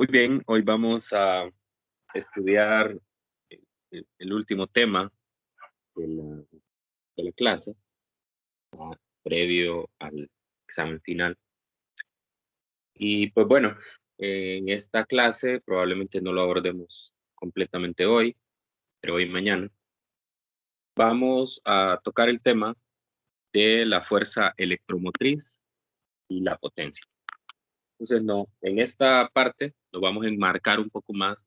Muy bien, hoy vamos a estudiar el último tema de la clase, previo al examen final. Y pues bueno, en esta clase probablemente no lo abordemos completamente hoy, pero hoy y mañana. Vamos a tocar el tema de la fuerza electromotriz y la potencia. Entonces, no, en esta parte nos vamos a enmarcar un poco más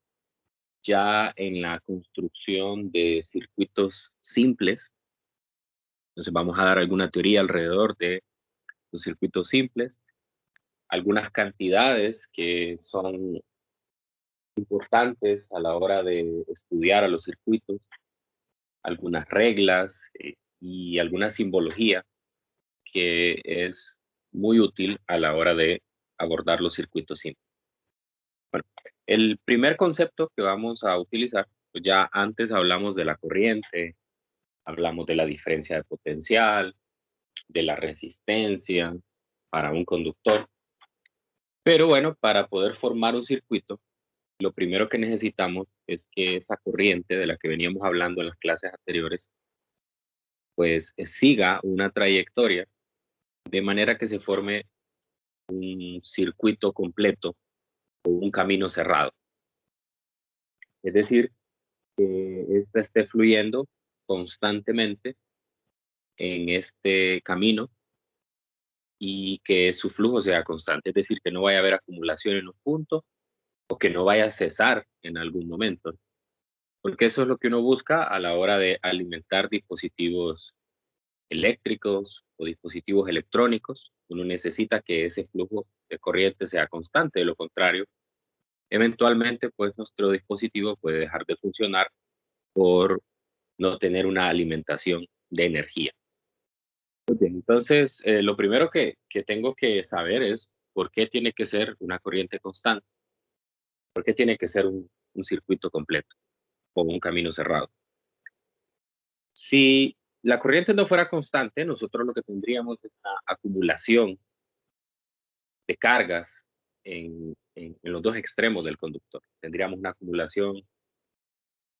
ya en la construcción de circuitos simples. Entonces vamos a dar alguna teoría alrededor de los circuitos simples, algunas cantidades que son importantes a la hora de estudiar a los circuitos, algunas reglas y alguna simbología que es muy útil a la hora de abordar los circuitos simples. Bueno, el primer concepto que vamos a utilizar, pues ya antes hablamos de la corriente, hablamos de la diferencia de potencial, de la resistencia para un conductor. Pero bueno, para poder formar un circuito, lo primero que necesitamos es que esa corriente de la que veníamos hablando en las clases anteriores, pues siga una trayectoria de manera que se forme un circuito completo o un camino cerrado. Es decir, que ésta esté fluyendo constantemente en este camino y que su flujo sea constante. Es decir, que no vaya a haber acumulación en un punto o que no vaya a cesar en algún momento. Porque eso es lo que uno busca a la hora de alimentar dispositivos eléctricos o dispositivos electrónicos. Uno necesita que ese flujo de corriente sea constante, de lo contrario, eventualmente, pues nuestro dispositivo puede dejar de funcionar por no tener una alimentación de energía. Muy bien, entonces, lo primero que tengo que saber es por qué tiene que ser una corriente constante, por qué tiene que ser un circuito completo o un camino cerrado. Si la corriente no fuera constante, nosotros lo que tendríamos es una acumulación de cargas en los dos extremos del conductor. Tendríamos una acumulación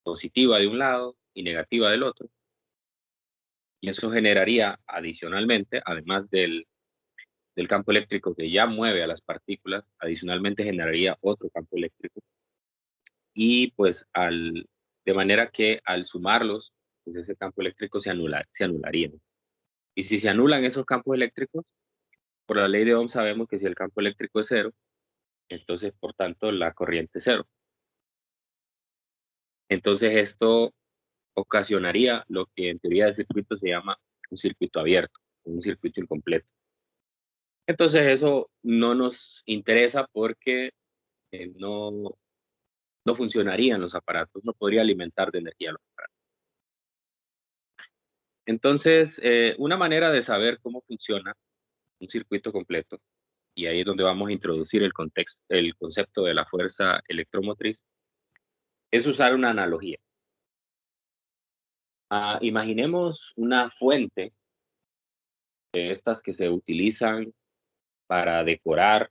positiva de un lado y negativa del otro. Y eso generaría adicionalmente, además del campo eléctrico que ya mueve a las partículas, adicionalmente generaría otro campo eléctrico. Y pues de manera que al sumarlos, pues ese campo eléctrico se anularía. Y si se anulan esos campos eléctricos, por la ley de Ohm sabemos que si el campo eléctrico es cero, entonces, por tanto, la corriente es cero. Entonces, esto ocasionaría lo que en teoría de circuito se llama un circuito abierto, un circuito incompleto. Entonces, eso no nos interesa porque no funcionarían los aparatos, no podría alimentar de energía los aparatos. Entonces, una manera de saber cómo funciona un circuito completo, y ahí es donde vamos a introducir el concepto de la fuerza electromotriz, es usar una analogía. Imaginemos una fuente de estas que se utilizan para decorar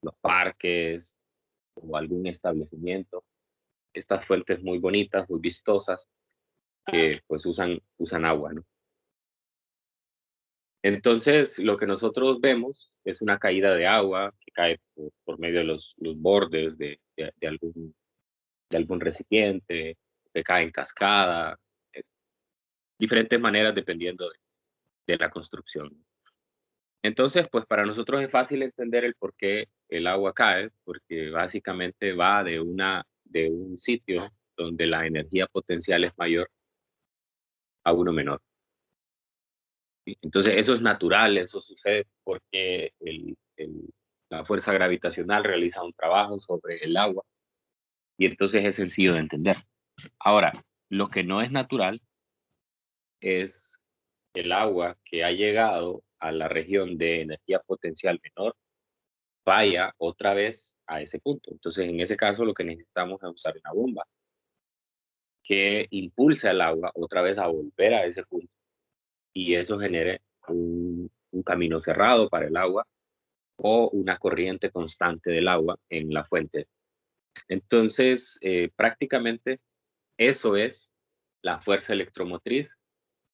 los parques o algún establecimiento. Estas fuentes muy bonitas, muy vistosas, que pues usan agua, ¿no? Entonces, lo que nosotros vemos es una caída de agua que cae por medio de los bordes de algún recipiente, que cae en cascada, eh, diferentes maneras dependiendo de la construcción. Entonces, pues para nosotros es fácil entender el por qué el agua cae, porque básicamente va de un sitio donde la energía potencial es mayor a uno menor. ¿Sí? Entonces, eso es natural, eso sucede porque la fuerza gravitacional realiza un trabajo sobre el agua y entonces es sencillo de entender. Ahora, lo que no es natural es el agua que ha llegado a la región de energía potencial menor vaya otra vez a ese punto. Entonces, en ese caso, lo que necesitamos es usar una bomba que impulse al agua otra vez a volver a ese punto y eso genere un camino cerrado para el agua o una corriente constante del agua en la fuente. Entonces, prácticamente eso es la fuerza electromotriz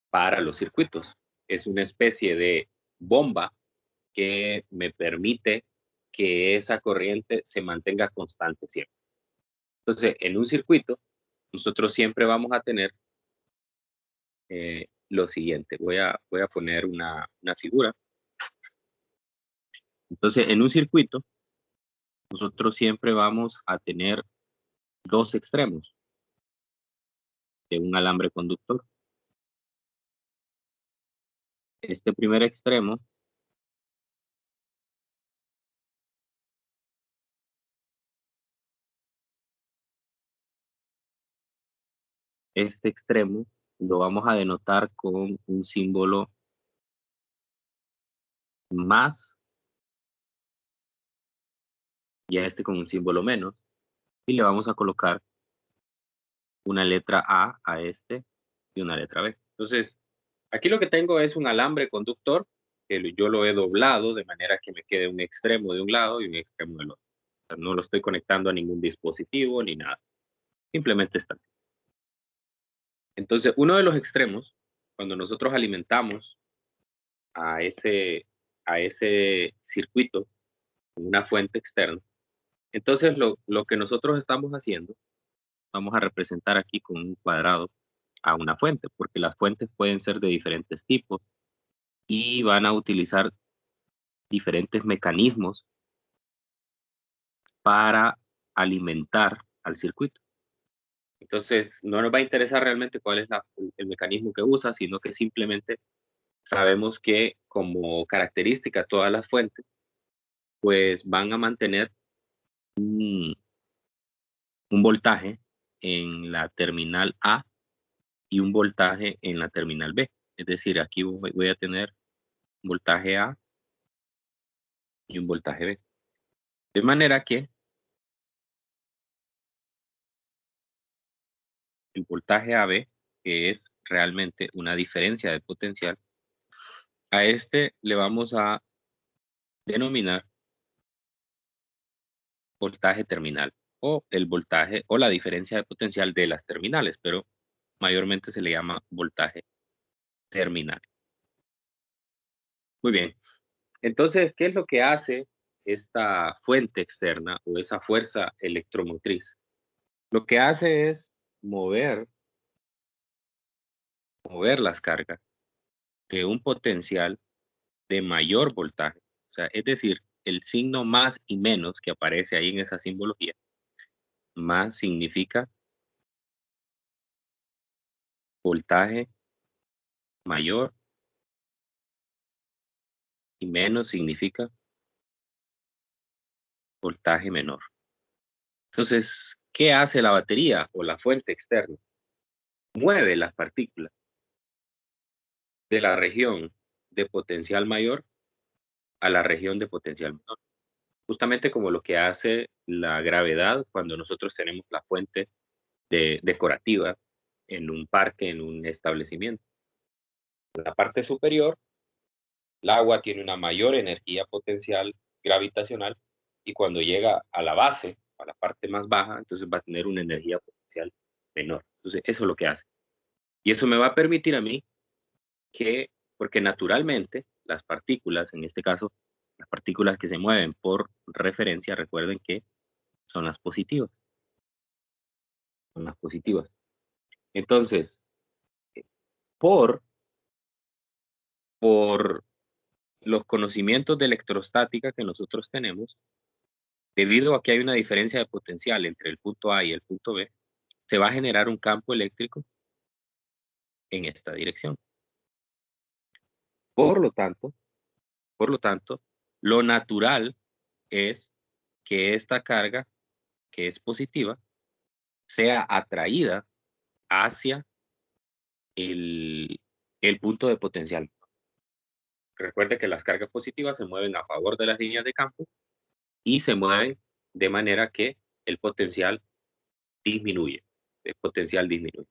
para los circuitos. Es una especie de bomba que me permite que esa corriente se mantenga constante siempre. Entonces, en un circuito, nosotros siempre vamos a tener lo siguiente. Voy a poner una figura. Entonces, en un circuito, nosotros siempre vamos a tener dos extremos de un alambre conductor. Este primer extremo, este extremo lo vamos a denotar con un símbolo más y a este con un símbolo menos. Y le vamos a colocar una letra a este y una letra B. Entonces, aquí lo que tengo es un alambre conductor que yo lo he doblado de manera que me quede un extremo de un lado y un extremo del otro. O sea, no lo estoy conectando a ningún dispositivo ni nada. Simplemente está así. Entonces, uno de los extremos, cuando nosotros alimentamos a ese circuito con una fuente externa, entonces lo que nosotros estamos haciendo, vamos a representar aquí con un cuadrado a una fuente, porque las fuentes pueden ser de diferentes tipos y van a utilizar diferentes mecanismos para alimentar al circuito. Entonces, no nos va a interesar realmente cuál es el mecanismo que usa, sino que simplemente sabemos que como característica todas las fuentes, pues van a mantener un voltaje en la terminal A y un voltaje en la terminal B. Es decir, aquí voy a tener un voltaje A y un voltaje B. De manera que el voltaje AB, que es realmente una diferencia de potencial, a este le vamos a denominar voltaje terminal o el voltaje o la diferencia de potencial de las terminales, pero mayormente se le llama voltaje terminal. Muy bien. Entonces, ¿qué es lo que hace esta fuente externa o esa fuerza electromotriz? Lo que hace es mover, mover las cargas de un potencial de mayor voltaje. O sea, es decir, el signo más y menos que aparece ahí en esa simbología, más significa voltaje mayor y menos significa voltaje menor. Entonces, ¿qué hace la batería o la fuente externa? Mueve las partículas de la región de potencial mayor a la región de potencial menor. Justamente como lo que hace la gravedad cuando nosotros tenemos la fuente decorativa en un parque, en un establecimiento. En la parte superior, el agua tiene una mayor energía potencial gravitacional y cuando llega a la base, a la parte más baja, entonces va a tener una energía potencial menor. Entonces, eso es lo que hace. Y eso me va a permitir a mí que, porque naturalmente las partículas, en este caso, las partículas que se mueven por referencia, recuerden que son las positivas, son las positivas. Entonces, por, por los conocimientos de electrostática que nosotros tenemos, debido a que hay una diferencia de potencial entre el punto A y el punto B, se va a generar un campo eléctrico en esta dirección. Por lo tanto, por lo tanto, lo natural es que esta carga, que es positiva, sea atraída hacia el, el punto de potencial. Recuerde que las cargas positivas se mueven a favor de las líneas de campo y se mueven de manera que el potencial disminuye. El potencial disminuye.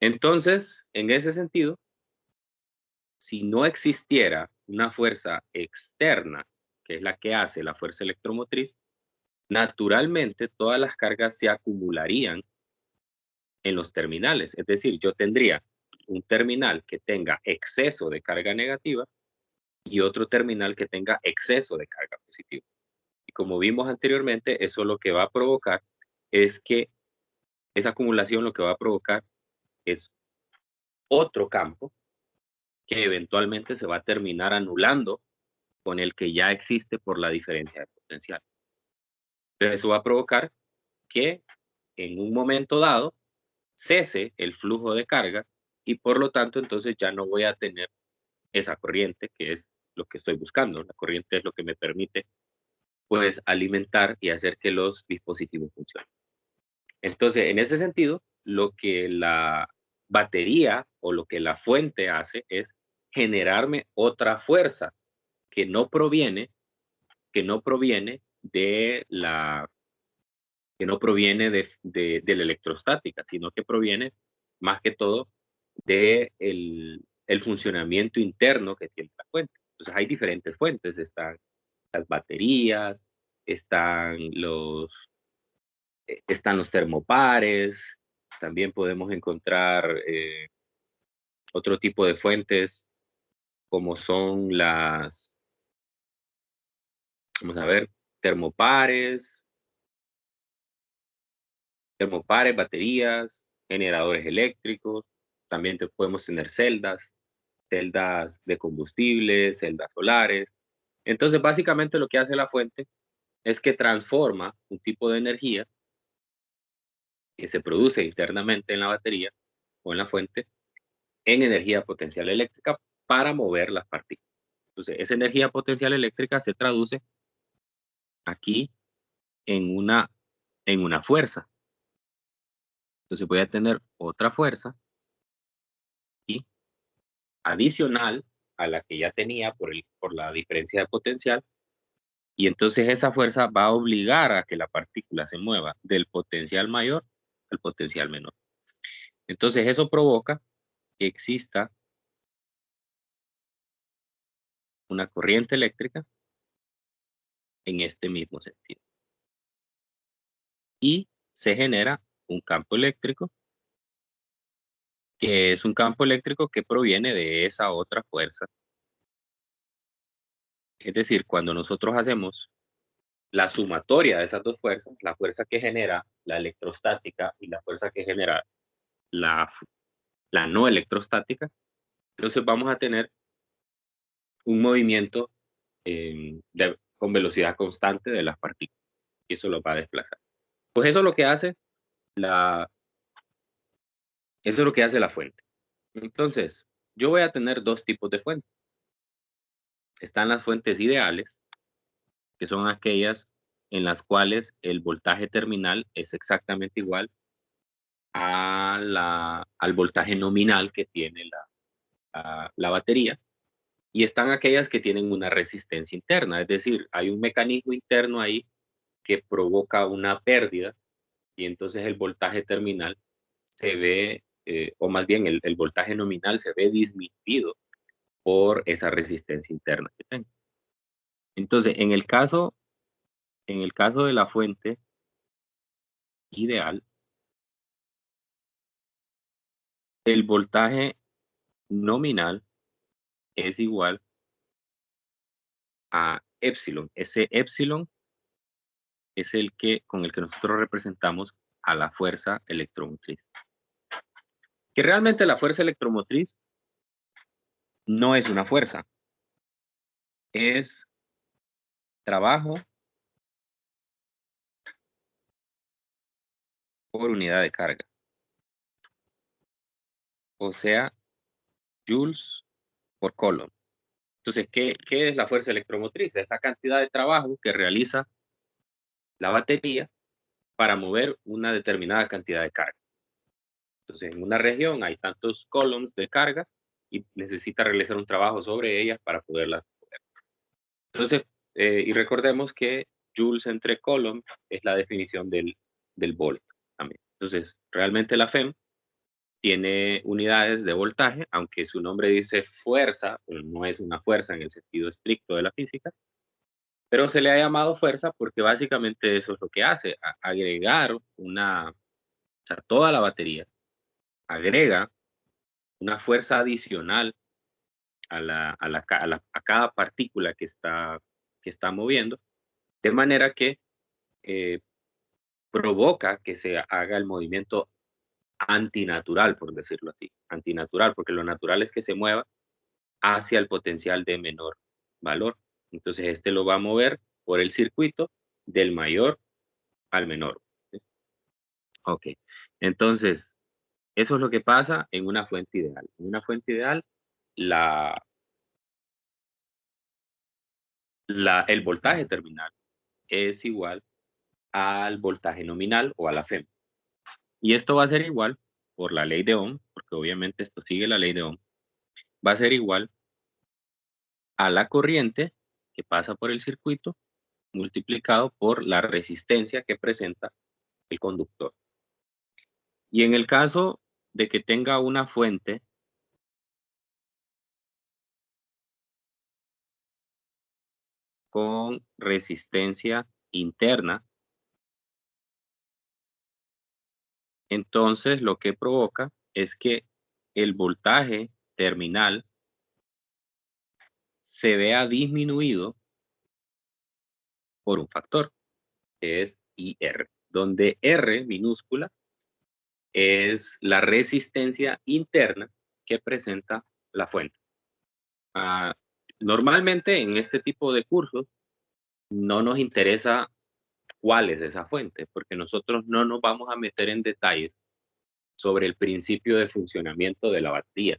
Entonces, en ese sentido, si no existiera una fuerza externa, que es la que hace la fuerza electromotriz, naturalmente todas las cargas se acumularían en los terminales. Es decir, yo tendría un terminal que tenga exceso de carga negativa y otro terminal que tenga exceso de carga positiva. Y como vimos anteriormente, eso lo que va a provocar es que esa acumulación lo que va a provocar es otro campo que eventualmente se va a terminar anulando con el que ya existe por la diferencia de potencial. Entonces eso va a provocar que en un momento dado cese el flujo de carga y por lo tanto entonces ya no voy a tener esa corriente que es lo que estoy buscando. La corriente es lo que me permite pues alimentar y hacer que los dispositivos funcionen. Entonces, en ese sentido, lo que la batería o lo que la fuente hace es generarme otra fuerza que no proviene, que no proviene de la, que no proviene de la electrostática, sino que proviene más que todo de el funcionamiento interno que tiene la fuente. Entonces hay diferentes fuentes, están las baterías, están están los termopares, también podemos encontrar otro tipo de fuentes como son vamos a ver, termopares, baterías, generadores eléctricos, también podemos tener celdas de combustible, celdas solares. Entonces, básicamente lo que hace la fuente es que transforma un tipo de energía que se produce internamente en la batería o en la fuente en energía potencial eléctrica para mover las partículas. Entonces, esa energía potencial eléctrica se traduce aquí en una fuerza. Entonces voy a tener otra fuerza y adicional a la que ya tenía por la diferencia de potencial, y entonces esa fuerza va a obligar a que la partícula se mueva del potencial mayor al potencial menor. Entonces eso provoca que exista una corriente eléctrica en este mismo sentido. Y se genera un campo eléctrico, que es un campo eléctrico que proviene de esa otra fuerza. Es decir, cuando nosotros hacemos la sumatoria de esas dos fuerzas, la fuerza que genera la electrostática y la fuerza que genera la, la no electrostática, entonces vamos a tener un movimiento con velocidad constante de las partículas y eso lo va a desplazar. Pues eso es lo que hace la, eso es lo que hace la fuente. Entonces, yo voy a tener dos tipos de fuentes. Están las fuentes ideales, que son aquellas en las cuales el voltaje terminal es exactamente igual al voltaje nominal que tiene la batería, y están aquellas que tienen una resistencia interna, es decir, hay un mecanismo interno ahí que provoca una pérdida y entonces el voltaje terminal se ve, o más bien el voltaje nominal se ve disminuido por esa resistencia interna que tengo. Entonces, en el caso de la fuente ideal, el voltaje nominal es igual a epsilon. Ese epsilon es con el que nosotros representamos a la fuerza electromotriz. Que realmente la fuerza electromotriz no es una fuerza, es trabajo por unidad de carga. O sea, joules por coulomb. Entonces, ¿qué es la fuerza electromotriz? Es la cantidad de trabajo que realiza la batería para mover una determinada cantidad de carga. Entonces, en una región hay tantos coulombs de carga y necesita realizar un trabajo sobre ellas para poderlas mover. Entonces, y recordemos que joules entre coulomb es la definición del volt también. Entonces, realmente la FEM tiene unidades de voltaje, aunque su nombre dice fuerza, pero no es una fuerza en el sentido estricto de la física, Pero se le ha llamado fuerza porque básicamente eso es lo que hace, agregar o sea, toda la batería agrega una fuerza adicional a cada partícula que está moviendo, de manera que eh, provoca que se haga el movimiento antinatural, por decirlo así, antinatural, porque lo natural es que se mueva hacia el potencial de menor valor. Entonces, este lo va a mover por el circuito del mayor al menor. ¿Sí? Ok. Entonces, eso es lo que pasa en una fuente ideal. En una fuente ideal, la, el voltaje terminal es igual al voltaje nominal o a la FEM. Y esto va a ser igual por la ley de Ohm, porque obviamente esto sigue la ley de Ohm, va a ser igual a la corriente que pasa por el circuito multiplicado por la resistencia que presenta el conductor. Y en el caso de que tenga una fuente con resistencia interna, entonces lo que provoca es que el voltaje terminal se vea disminuido por un factor, que es IR, donde R minúscula es la resistencia interna que presenta la fuente. Ah, normalmente en este tipo de cursos no nos interesa cuál es esa fuente, porque nosotros no nos vamos a meter en detalles sobre el principio de funcionamiento de la batería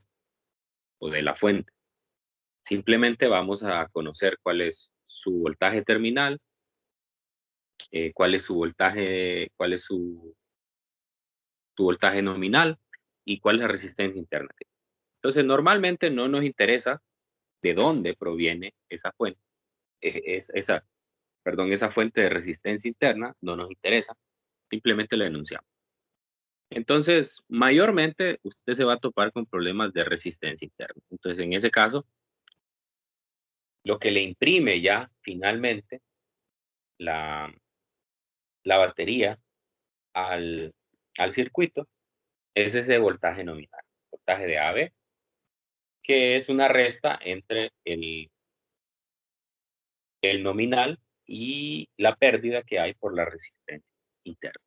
o de la fuente. Simplemente vamos a conocer cuál es su voltaje terminal, cuál es su voltaje, cuál es su voltaje nominal y cuál es la resistencia interna. Entonces, normalmente no nos interesa de dónde proviene esa fuente, esa, perdón, esa fuente de resistencia interna, no nos interesa, simplemente la denunciamos. Entonces, mayormente usted se va a topar con problemas de resistencia interna. Entonces, en ese caso, lo que le imprime ya finalmente la, la batería al, al circuito es ese voltaje nominal, voltaje de AB, que es una resta entre el nominal y la pérdida que hay por la resistencia interna.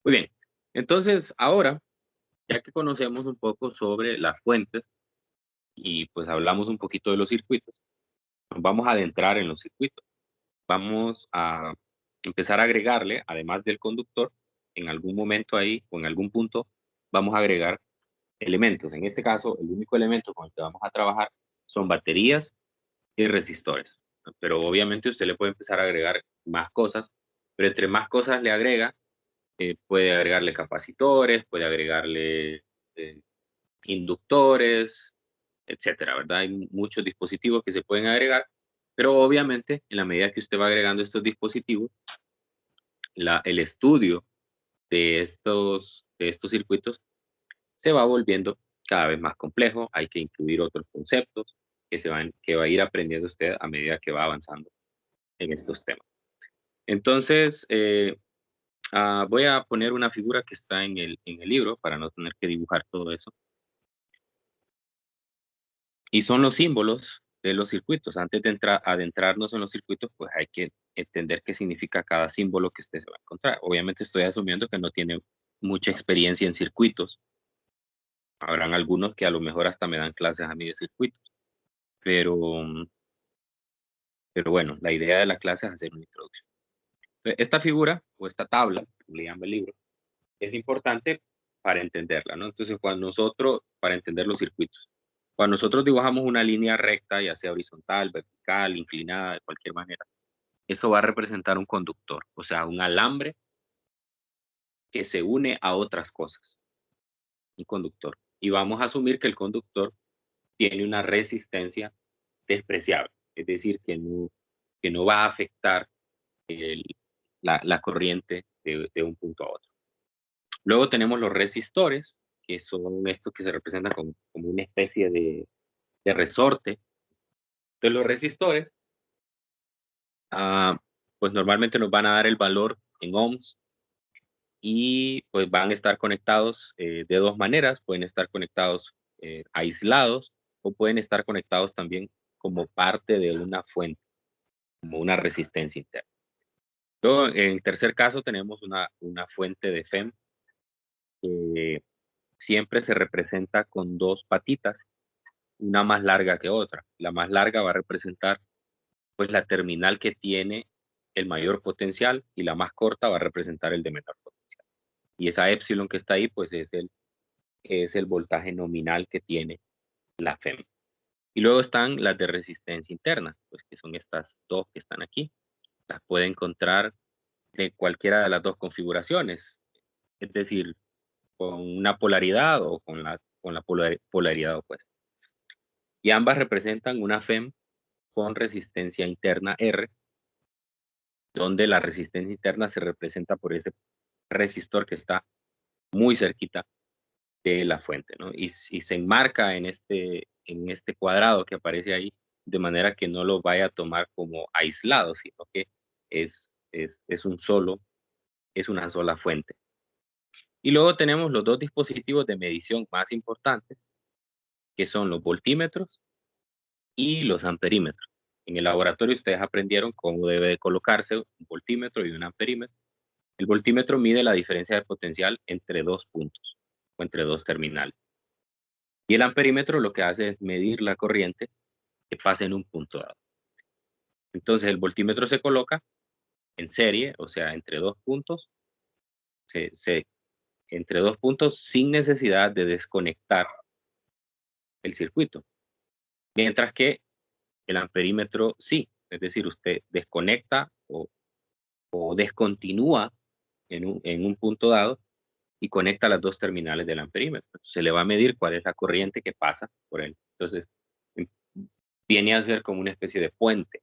Muy bien, entonces ahora, ya que conocemos un poco sobre las fuentes y pues hablamos un poquito de los circuitos, nos vamos a adentrar en los circuitos. Vamos a empezar a agregarle, además del conductor, en algún momento ahí o en algún punto, vamos a agregar elementos. En este caso, el único elemento con el que vamos a trabajar son baterías y resistores. Pero obviamente usted le puede empezar a agregar más cosas, pero entre más cosas le agrega, puede agregarle capacitores, puede agregarle eh, inductores, etcétera, ¿verdad? Hay muchos dispositivos que se pueden agregar, pero obviamente en la medida que usted va agregando estos dispositivos, el estudio de estos circuitos se va volviendo cada vez más complejo, hay que incluir otros conceptos que va a ir aprendiendo usted a medida que va avanzando en estos temas. Entonces, voy a poner una figura que está en el libro para no tener que dibujar todo eso. Y son los símbolos de los circuitos. Antes de adentrarnos en los circuitos, pues hay que entender qué significa cada símbolo que usted se va a encontrar. Obviamente estoy asumiendo que no tiene mucha experiencia en circuitos. Habrán algunos que a lo mejor hasta me dan clases a mí de circuitos. Pero, pero bueno, la idea de la clase es hacer una introducción. Entonces, esta figura o esta tabla, como le llama el libro, es importante para entenderla, ¿no? Entonces, para entender los circuitos, cuando nosotros dibujamos una línea recta, ya sea horizontal, vertical, inclinada, de cualquier manera, eso va a representar un conductor, o sea, un alambre que se une a otras cosas, un conductor. Y vamos a asumir que el conductor tiene una resistencia despreciable, es decir, que no va a afectar la corriente de un punto a otro. Luego tenemos los resistores, que son estos que se representan como una especie de resorte. Entonces los resistores pues normalmente nos van a dar el valor en ohms y pues van a estar conectados de dos maneras. Pueden estar conectados aislados o pueden estar conectados también como parte de una fuente, como una resistencia interna. Luego, en el tercer caso tenemos una fuente de FEM que siempre se representa con dos patitas, una más larga que otra. La más larga va a representar pues la terminal que tiene el mayor potencial y la más corta va a representar el de menor potencial. Y esa epsilon que está ahí pues es el voltaje nominal que tiene la FEM. Y luego están las de resistencia interna, pues que son estas dos que están aquí. Las puede encontrar de cualquiera de las dos configuraciones, es decir, con una polaridad o con la polaridad opuesta. Y ambas representan una FEM con resistencia interna R, donde la resistencia interna se representa por ese resistor que está muy cerquita de la fuente, ¿no? Y se enmarca en este cuadrado que aparece ahí, de manera que no lo vaya a tomar como aislado, sino que es una sola fuente. Y luego tenemos los dos dispositivos de medición más importantes, que son los voltímetros y los amperímetros. En el laboratorio ustedes aprendieron cómo debe de colocarse un voltímetro y un amperímetro. El voltímetro mide la diferencia de potencial entre dos puntos o entre dos terminales. Y el amperímetro lo que hace es medir la corriente que pasa en un punto dado. Entonces el voltímetro se coloca en serie, o sea, entre dos puntos, entre dos puntos sin necesidad de desconectar el circuito. Mientras que el amperímetro sí, es decir, usted desconecta o descontinúa en un punto dado y conecta las dos terminales del amperímetro. Se le va a medir cuál es la corriente que pasa por él. Entonces, em, viene a ser como una especie de puente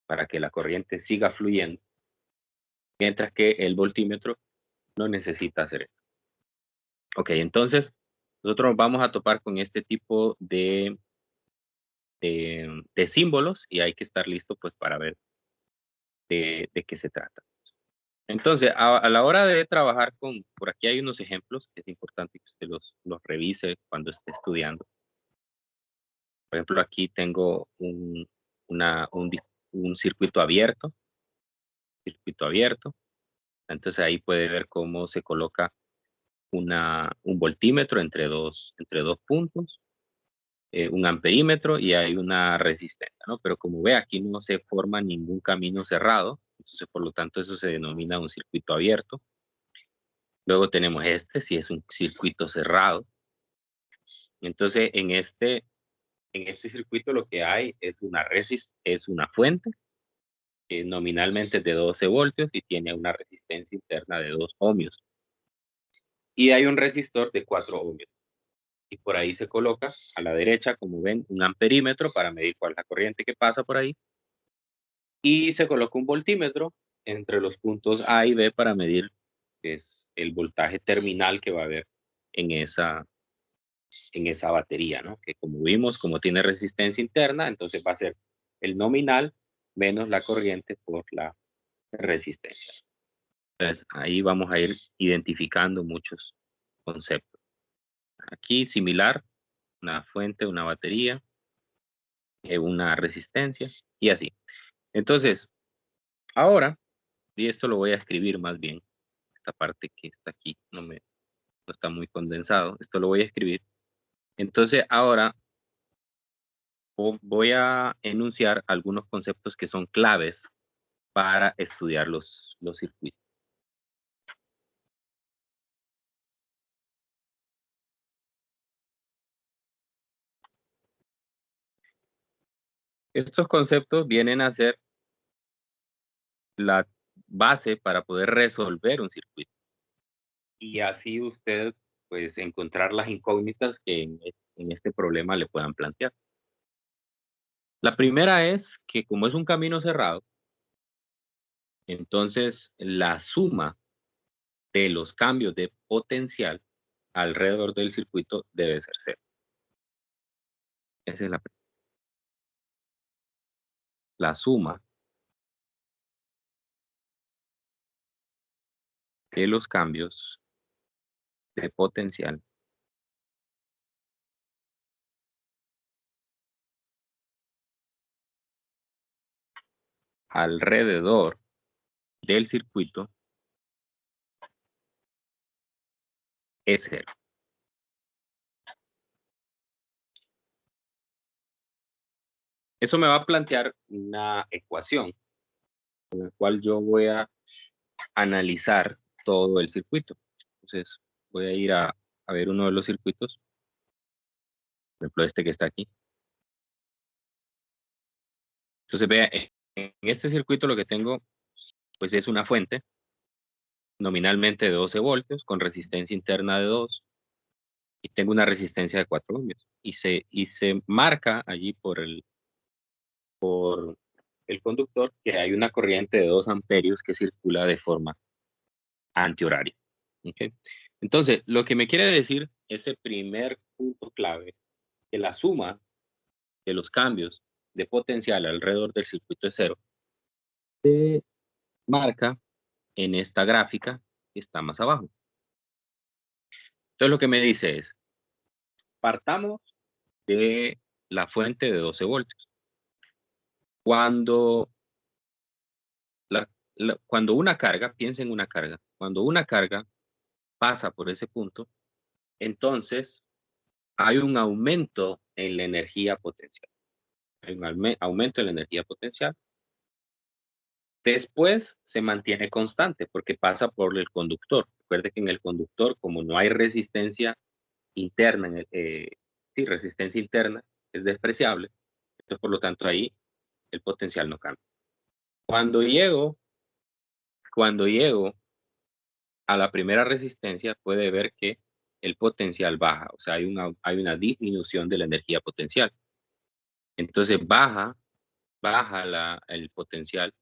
para que la corriente siga fluyendo, mientras que el voltímetro no necesita hacer eso. Ok, entonces nosotros vamos a topar con este tipo de símbolos y hay que estar listo pues para ver de qué se trata. Entonces, a la hora de trabajar por aquí hay unos ejemplos que es importante que usted los revise cuando esté estudiando. Por ejemplo, aquí tengo un circuito abierto. Entonces ahí puede ver cómo se coloca un voltímetro entre dos puntos, un amperímetro y hay una resistencia, ¿no? Pero como ve, aquí no se forma ningún camino cerrado, entonces por lo tanto eso se denomina un circuito abierto. Luego tenemos si es un circuito cerrado. Entonces en este circuito lo que hay es una fuente que nominalmente es de 12 voltios y tiene una resistencia interna de 2 ohmios. Y hay un resistor de 4 ohmios. Y por ahí se coloca a la derecha, como ven, un amperímetro para medir cuál es la corriente que pasa por ahí. Y se coloca un voltímetro entre los puntos A y B para medir el voltaje terminal que va a haber en esa batería, ¿no? Que como vimos, como tiene resistencia interna, entonces va a ser el nominal menos la corriente por la resistencia. Entonces ahí vamos a ir identificando muchos conceptos. Aquí similar, una fuente, una batería, una resistencia y así. Entonces, ahora, y esto lo voy a escribir más bien, esta parte que está aquí no está muy condensado, esto lo voy a escribir. Entonces, ahora voy a enunciar algunos conceptos que son claves para estudiar los circuitos. Estos conceptos vienen a ser la base para poder resolver un circuito. Y así usted, pues, encontrar las incógnitas que en este problema le puedan plantear. La primera es que como es un camino cerrado, entonces la suma de los cambios de potencial alrededor del circuito debe ser cero. Esa es la suma de los cambios de potencial alrededor del circuito es cero. Eso me va a plantear una ecuación con la cual yo voy a analizar todo el circuito. Entonces, voy a ir a ver uno de los circuitos, por ejemplo, este que está aquí. Entonces, vea, en este circuito lo que tengo, pues es una fuente, nominalmente de 12 voltios, con resistencia interna de 2, y tengo una resistencia de 4 ohmios. Y se marca allí por el conductor que hay una corriente de 2 amperios que circula de forma antihoraria. ¿Ok? Entonces, lo que me quiere decir ese primer punto clave, que la suma de los cambios de potencial alrededor del circuito es cero, se marca en esta gráfica que está más abajo. Entonces, lo que me dice es, partamos de la fuente de 12 voltios. Cuando, cuando una carga, piensa en una carga, cuando una carga pasa por ese punto, entonces hay un aumento en la energía potencial. Hay un aumento en la energía potencial. Después se mantiene constante porque pasa por el conductor. Recuerde que en el conductor, como no hay resistencia interna, sí, resistencia interna es despreciable, entonces por lo tanto ahí el potencial no cambia. Cuando llego, cuando llego a la primera resistencia, puede ver que el potencial baja, o sea, hay una disminución de la energía potencial. Entonces baja el potencial,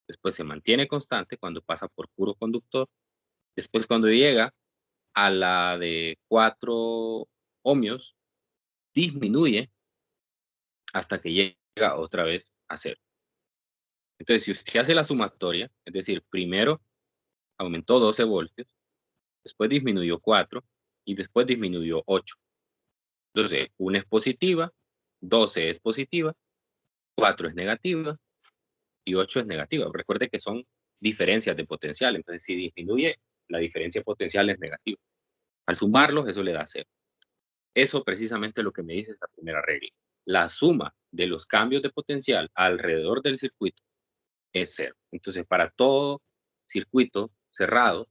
después se mantiene constante cuando pasa por puro conductor, después cuando llega a la de 4 ohmios, disminuye hasta que llega otra vez a cero. Entonces, si usted hace la sumatoria, es decir, primero aumentó 12 voltios, después disminuyó 4 y después disminuyó 8. Entonces, una es positiva, 12 es positiva, 4 es negativa y 8 es negativa. Recuerde que son diferencias de potencial, entonces si disminuye, la diferencia potencial es negativa. Al sumarlos, eso le da cero. Eso precisamente es lo que me dice esta primera regla. La suma de los cambios de potencial alrededor del circuito es cero. Entonces, para todo circuito cerrado,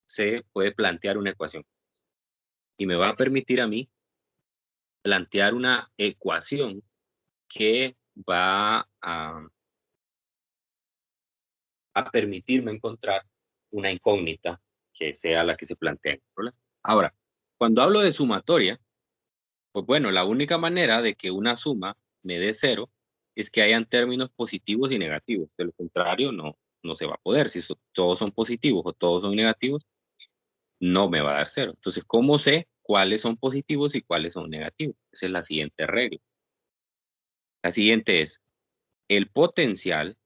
se puede plantear una ecuación. Y me va a permitir a mí plantear una ecuación que va a permitirme encontrar una incógnita que sea la que se plantea en el problema. Ahora, cuando hablo de sumatoria, pues bueno, la única manera de que una suma me dé cero es que hayan términos positivos y negativos. De lo contrario, no se va a poder. Si todos son positivos o todos son negativos, no me va a dar cero. Entonces, ¿cómo sé cuáles son positivos y cuáles son negativos? Esa es la siguiente regla. La siguiente es, el potencial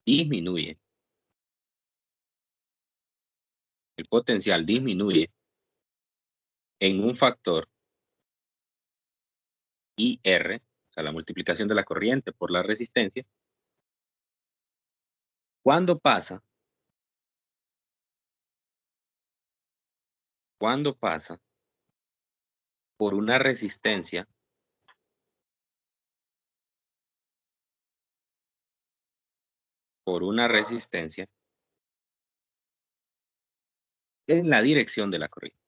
disminuye. El potencial disminuye en un factor IR, o sea, la multiplicación de la corriente por la resistencia, cuando pasa por una resistencia en la dirección de la corriente.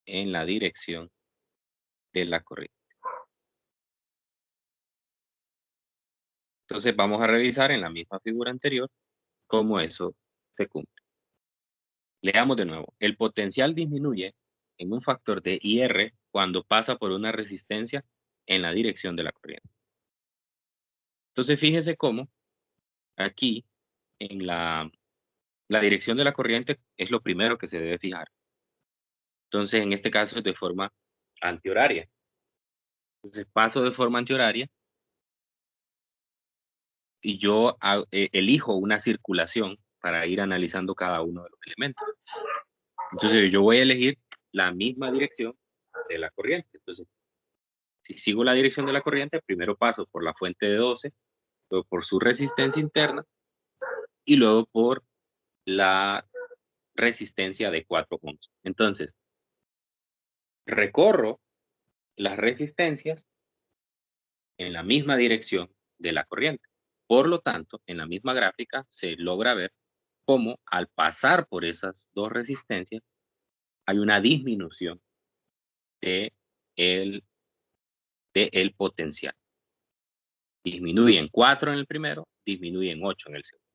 En la dirección de la corriente. Entonces vamos a revisar en la misma figura anterior cómo eso se cumple. Leamos de nuevo. El potencial disminuye en un factor de IR cuando pasa por una resistencia en la dirección de la corriente. Entonces fíjese cómo aquí en la dirección de la corriente es lo primero que se debe fijar. Entonces en este caso es de forma antihoraria. Entonces paso de forma antihoraria y yo elijo una circulación para ir analizando cada uno de los elementos. Entonces yo voy a elegir la misma dirección de la corriente. Entonces, si sigo la dirección de la corriente, primero paso por la fuente de 12, luego por su resistencia interna y luego por la resistencia de 4 ohms. Entonces, recorro las resistencias en la misma dirección de la corriente. Por lo tanto, en la misma gráfica se logra ver cómo al pasar por esas dos resistencias hay una disminución de el, de el potencial. Disminuye en 4 en el primero, disminuye en 8 en el segundo.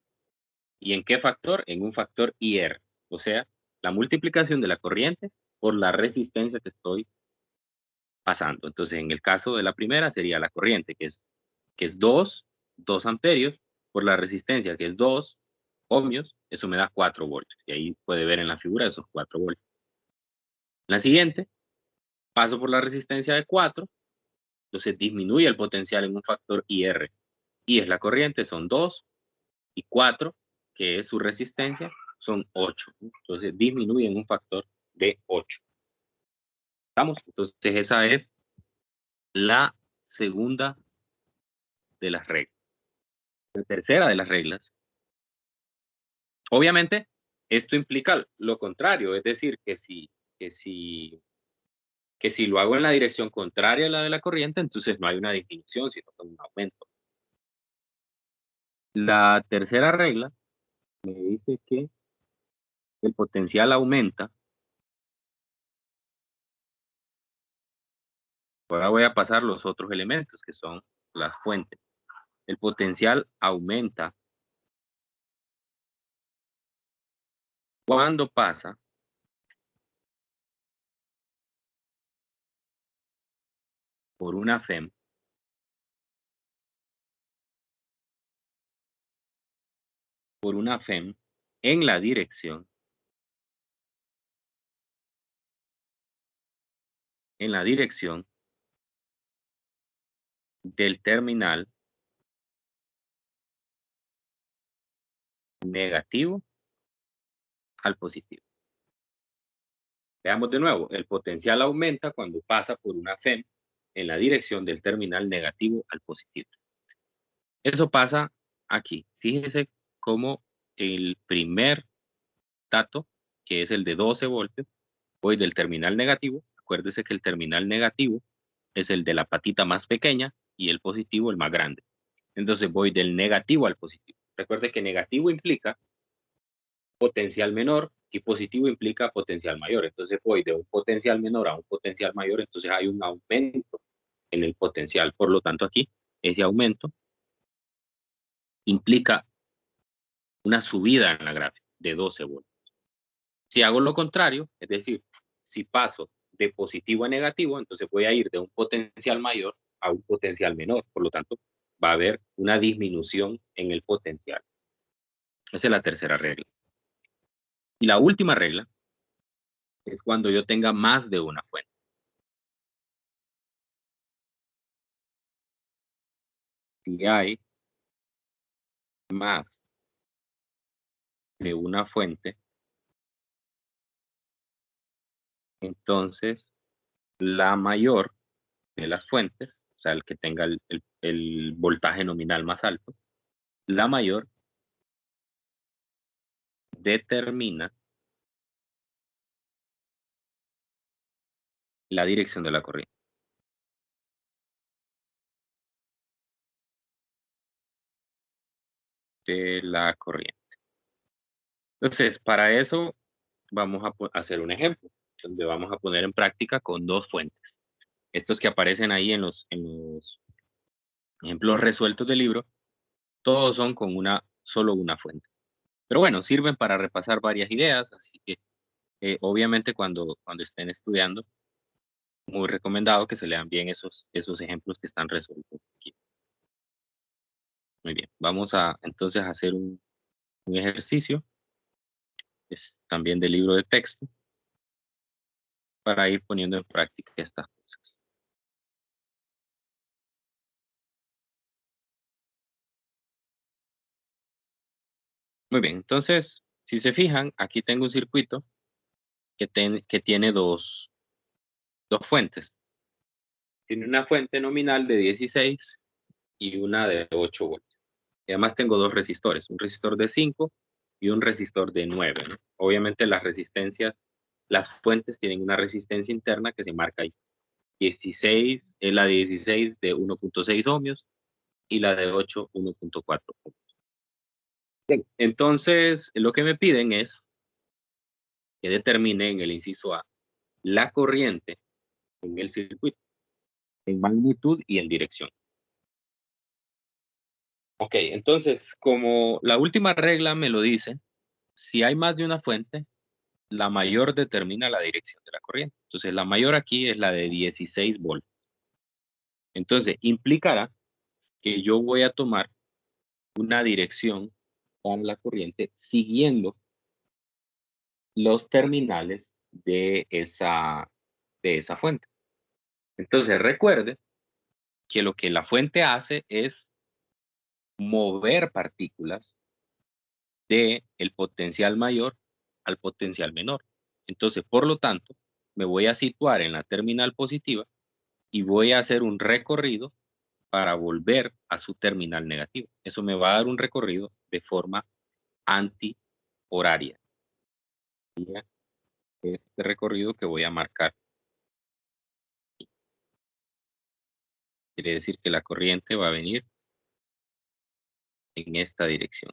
¿Y en qué factor? En un factor IR, o sea, la multiplicación de la corriente por la resistencia que estoy pasando. Entonces, en el caso de la primera sería la corriente, que es 2 amperios, por la resistencia, que es 2 ohmios, eso me da 4 voltios. Y ahí puede ver en la figura esos 4 voltios. La siguiente, paso por la resistencia de 4, entonces disminuye el potencial en un factor IR. Y es la corriente, son 2 y 4, que es su resistencia, son 8. Entonces disminuye en un factor de 8. ¿Estamos? Entonces esa es la segunda de las reglas. La tercera de las reglas, obviamente, esto implica lo contrario, es decir, que si, que si lo hago en la dirección contraria a la de la corriente, entonces no hay una disminución, sino que un aumento. La tercera regla me dice que el potencial aumenta. Ahora voy a pasar los otros elementos, que son las fuentes. El potencial aumenta cuando pasa por una FEM en la dirección del terminal negativo al positivo. Veamos de nuevo, el potencial aumenta cuando pasa por una FEM en la dirección del terminal negativo al positivo. Eso pasa aquí. Fíjense cómo el primer dato, que es el de 12 voltios, voy del terminal negativo. Acuérdese que el terminal negativo es el de la patita más pequeña y el positivo el más grande. Entonces voy del negativo al positivo. Recuerde que negativo implica potencial menor y positivo implica potencial mayor. Entonces voy de un potencial menor a un potencial mayor, entonces hay un aumento en el potencial. Por lo tanto, aquí ese aumento implica una subida en la gráfica de 12 voltios. Si hago lo contrario, es decir, si paso de positivo a negativo, entonces voy a ir de un potencial mayor a un potencial menor. Por lo tanto, va a haber una disminución en el potencial. Esa es la tercera regla. Y la última regla es cuando yo tenga más de una fuente. Si hay más de una fuente, entonces la mayor de las fuentes, o sea, el que tenga el voltaje nominal más alto, la mayor determina la dirección de la corriente. Entonces, para eso vamos a hacer un ejemplo, donde vamos a poner en práctica con dos fuentes. Estos que aparecen ahí en los ejemplos resueltos del libro, todos son con solo una fuente. Pero bueno, sirven para repasar varias ideas, así que obviamente cuando estén estudiando, muy recomendado que se lean bien esos ejemplos que están resueltos aquí. Muy bien, vamos a entonces hacer un ejercicio, es también del libro de texto, para ir poniendo en práctica estas cosas. Muy bien, entonces, si se fijan, aquí tengo un circuito que tiene dos fuentes. Tiene una fuente nominal de 16 y una de 8 voltios. Y además tengo dos resistores, un resistor de 5 y un resistor de 9, ¿no? Obviamente las resistencias, las fuentes tienen una resistencia interna que se marca ahí. 16, la de 16 de 1.6 ohmios y la de 8, 1.4 ohmios. Bien, entonces, lo que me piden es que determine en el inciso A la corriente en el circuito, en magnitud y en dirección. Ok, entonces, como la última regla me lo dice, si hay más de una fuente, la mayor determina la dirección de la corriente. Entonces, la mayor aquí es la de 16 voltios. Entonces, implicará que yo voy a tomar una dirección para la corriente siguiendo los terminales de esa fuente. Entonces, recuerde que lo que la fuente hace es mover partículas de el potencial mayor al potencial menor. Entonces, por lo tanto, me voy a situar en la terminal positiva y voy a hacer un recorrido para volver a su terminal negativa. Eso me va a dar un recorrido de forma antihoraria. Este recorrido que voy a marcar quiere decir que la corriente va a venir en esta dirección,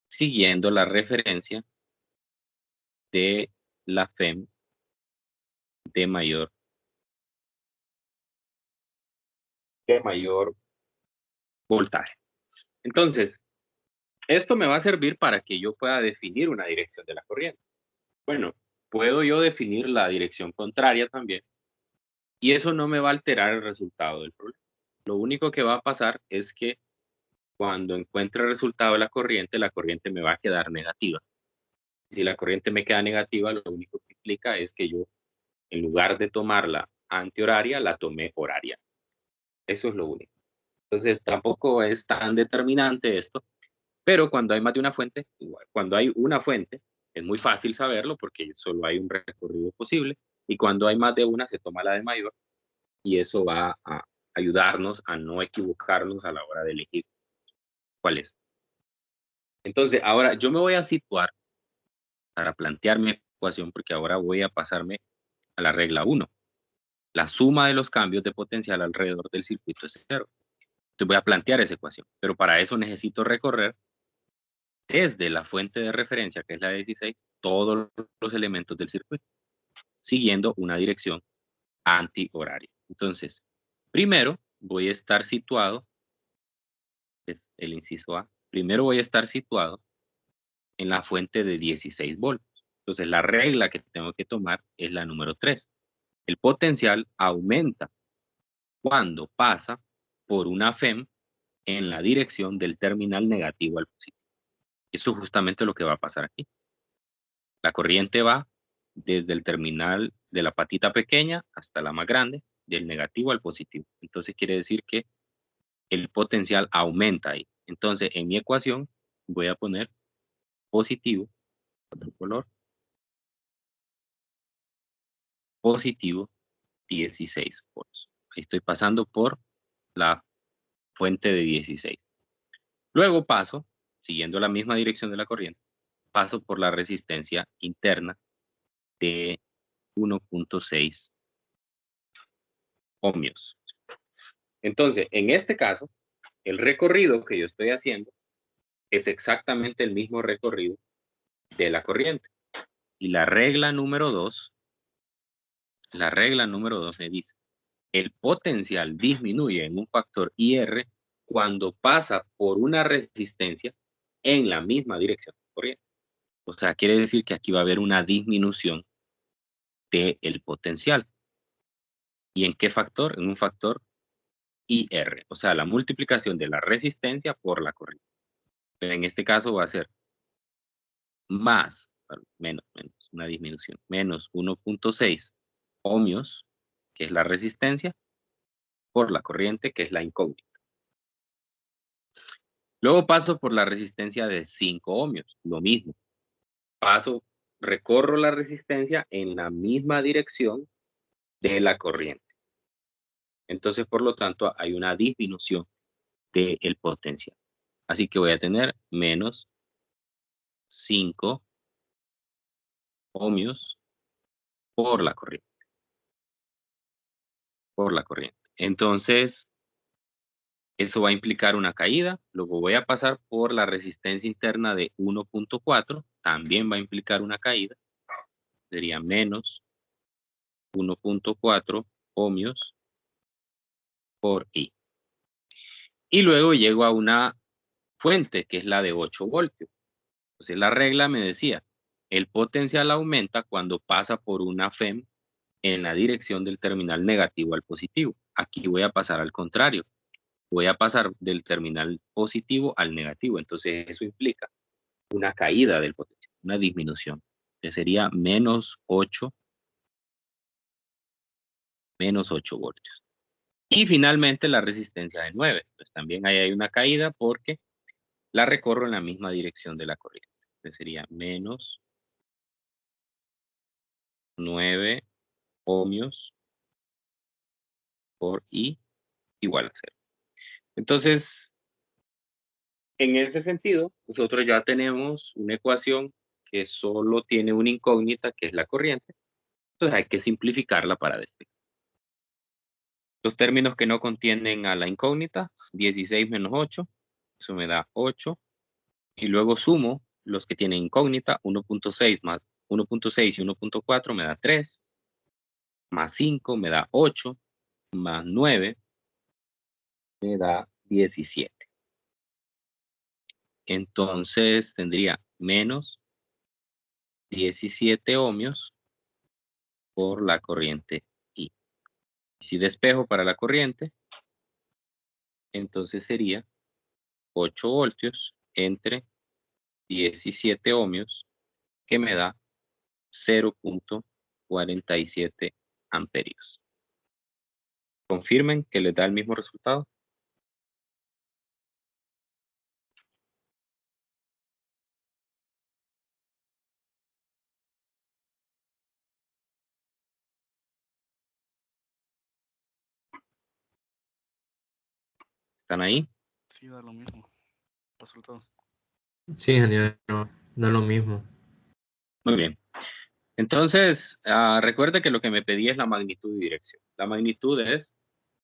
siguiendo la referencia de la FEM de mayor voltaje. Entonces, esto me va a servir para que yo pueda definir una dirección de la corriente. Bueno, puedo yo definir la dirección contraria también, y eso no me va a alterar el resultado del problema. Lo único que va a pasar es que cuando encuentre el resultado de la corriente me va a quedar negativa. Si la corriente me queda negativa, lo único que implica es que yo, en lugar de tomarla antihoraria, la tomé horaria. Eso es lo único. Entonces, tampoco es tan determinante esto, pero cuando hay más de una fuente, igual. Cuando hay una fuente, es muy fácil saberlo porque solo hay un recorrido posible, y cuando hay más de una, se toma la de mayor, y eso va a ayudarnos a no equivocarnos a la hora de elegir cuál es. Entonces, ahora yo me voy a situar para plantear mi ecuación, porque ahora voy a pasarme a la regla 1. La suma de los cambios de potencial alrededor del circuito es cero. Entonces voy a plantear esa ecuación, pero para eso necesito recorrer desde la fuente de referencia, que es la 16, todos los elementos del circuito, siguiendo una dirección antihoraria. Entonces, primero voy a estar situado, es el inciso A, primero voy a estar situado en la fuente de 16 voltios. Entonces, la regla que tengo que tomar es la número 3. El potencial aumenta cuando pasa por una FEM en la dirección del terminal negativo al positivo. Eso es justamente lo que va a pasar aquí. La corriente va desde el terminal de la patita pequeña hasta la más grande, del negativo al positivo. Entonces quiere decir que el potencial aumenta ahí. Entonces en mi ecuación voy a poner positivo, otro color, positivo 16 volts. Ahí estoy pasando por la fuente de 16. Luego paso, siguiendo la misma dirección de la corriente, paso por la resistencia interna de 1.6 ohmios. Entonces, en este caso, el recorrido que yo estoy haciendo es exactamente el mismo recorrido de la corriente. Y la regla número 2 me dice, el potencial disminuye en un factor IR cuando pasa por una resistencia en la misma dirección de corriente. O sea, quiere decir que aquí va a haber una disminución del potencial. ¿Y en qué factor? En un factor IR, o sea, la multiplicación de la resistencia por la corriente. Pero en este caso va a ser más, menos, una disminución, menos 1.6 ohmios, que es la resistencia, por la corriente, que es la incógnita. Luego paso por la resistencia de 5 ohmios, lo mismo. Recorro la resistencia en la misma dirección de la corriente. Entonces, por lo tanto, hay una disminución del potencial. Así que voy a tener menos 5 ohmios por la corriente. Entonces, eso va a implicar una caída. Luego voy a pasar por la resistencia interna de 1.4. También va a implicar una caída. Sería menos 1.4 ohmios por I. Y luego llego a una fuente, que es la de 8 voltios. Entonces la regla me decía, el potencial aumenta cuando pasa por una FEM en la dirección del terminal negativo al positivo. Aquí voy a pasar al contrario. Voy a pasar del terminal positivo al negativo. Entonces eso implica una caída del potencial, una disminución, que sería menos 8 voltios. Y finalmente la resistencia de 9. Pues también ahí hay una caída porque la recorro en la misma dirección de la corriente. Entonces sería menos 9 ohmios por I igual a 0. Entonces, en ese sentido, nosotros ya tenemos una ecuación que solo tiene una incógnita, que es la corriente. Entonces hay que simplificarla para despejar. Los términos que no contienen a la incógnita, 16 menos 8, eso me da 8. Y luego sumo los que tienen incógnita, 1.6 más 1.6 y 1.4 me da 3, más 5 me da 8, más 9 me da 17. Entonces tendría menos 17 ohmios por la corriente I. Si despejo para la corriente, entonces sería 8 voltios entre 17 ohmios, que me da 0.47 amperios. Confirmen que les da el mismo resultado. ¿Están ahí? Sí, da lo mismo. Resultados. Sí, ingeniero, no es lo mismo. Muy bien. Entonces, recuerde que lo que me pedí es la magnitud y dirección. La magnitud es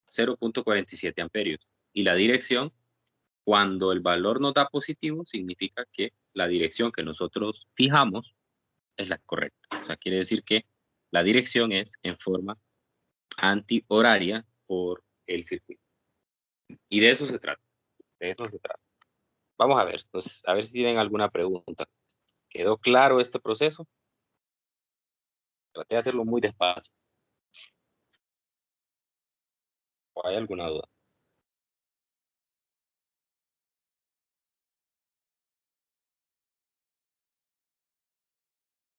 0.47 amperios. Y la dirección, cuando el valor nos da positivo, significa que la dirección que nosotros fijamos es la correcta. O sea, quiere decir que la dirección es en forma antihoraria por el circuito. Y de eso se trata. De eso se trata. Vamos a ver. Entonces, a ver si tienen alguna pregunta. ¿Quedó claro este proceso? Traté de hacerlo muy despacio. ¿O hay alguna duda?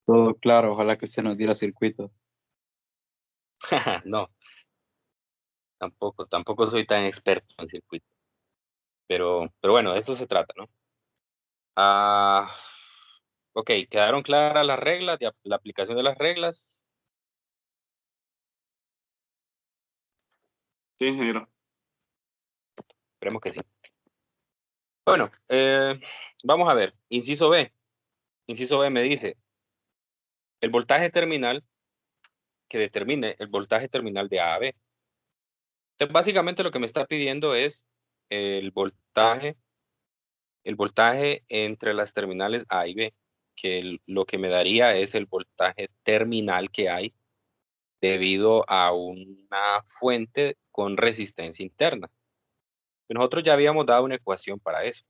Todo claro, ojalá que usted nos diera circuito. No, tampoco soy tan experto en circuito. Pero bueno, de eso se trata, ¿no? Ok, ¿quedaron claras las reglas, la aplicación de las reglas? Sí, ingeniero. Esperemos que sí. Bueno, vamos a ver. Inciso B. Inciso B me dice, el voltaje terminal que determine el voltaje terminal de A a B. Entonces, básicamente lo que me está pidiendo es el voltaje entre las terminales A y B, que lo que me daría es el voltaje terminal que hay debido a una fuente con resistencia interna. Nosotros ya habíamos dado una ecuación para eso,